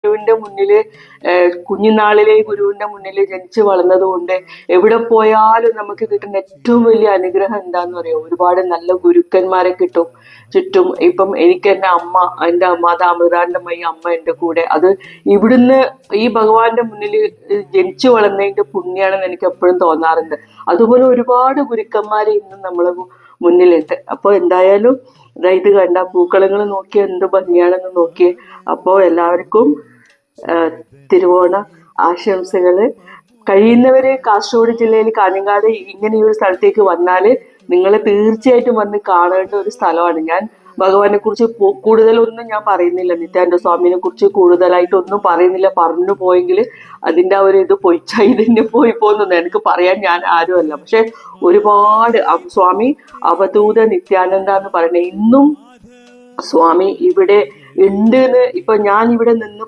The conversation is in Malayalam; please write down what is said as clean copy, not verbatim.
ഗുരുവിന്റെ മുന്നില് കുഞ്ഞുനാളിലെ ഗുരുവിന്റെ മുന്നിൽ ജനിച്ചു വളർന്നത് കൊണ്ട് എവിടെ പോയാലും നമുക്ക് കിട്ടുന്ന ഏറ്റവും വലിയ അനുഗ്രഹം എന്താന്ന് പറയാം, ഒരുപാട് നല്ല ഗുരുക്കന്മാരെ കിട്ടും ചുറ്റും. ഇപ്പം എനിക്ക് എന്റെ മാതാ അമൃതാനന്ദമയി അമ്മ എന്റെ കൂടെ, അത് ഇവിടുന്ന് ഈ ഭഗവാന്റെ മുന്നിൽ ജനിച്ചു വളർന്നതിന്റെ പുണ്യാണെന്ന് എനിക്ക് എപ്പോഴും തോന്നാറുണ്ട്. അതുപോലെ ഒരുപാട് ഗുരുക്കന്മാരെ ഇന്നും നമ്മളെ മുന്നിലുണ്ട്. അപ്പൊ എന്തായാലും ഇത് കണ്ട പൂക്കളങ്ങൾ നോക്കിയ എന്ത് ഭംഗിയാണെന്ന് നോക്കിയേ. അപ്പോ എല്ലാവർക്കും തിരുവോണ ആശംസകള്. കഴിയുന്നവര് കാസർഗോഡ് ജില്ലയിൽ കാഞ്ഞങ്ങാട് ഇങ്ങനെയൊരു സ്ഥലത്തേക്ക് വന്നാല് നിങ്ങൾ തീർച്ചയായിട്ടും വന്ന് കാണേണ്ട ഒരു സ്ഥലമാണ്. ഞാൻ ഭഗവാനെ കുറിച്ച് കൂടുതലൊന്നും ഞാൻ പറയുന്നില്ല, നിത്യാനന്ദ സ്വാമിനെ കുറിച്ച് കൂടുതലായിട്ടൊന്നും പറയുന്നില്ല. പറഞ്ഞു പോയെങ്കിൽ അതിന്റെ ആ ഒരു ഇത് പോയി ചൈതന്യം പോയി പോകുന്നു, എനിക്ക് പറയാൻ ഞാൻ ആരുമല്ല. പക്ഷെ ഒരുപാട് സ്വാമി അവധൂത നിത്യാനന്ദ എന്ന് പറയുന്നത് ഇന്നും സ്വാമി ഇവിടെ ഉണ്ട് എന്ന് ഇപ്പൊ ഞാൻ ഇവിടെ നിന്ന്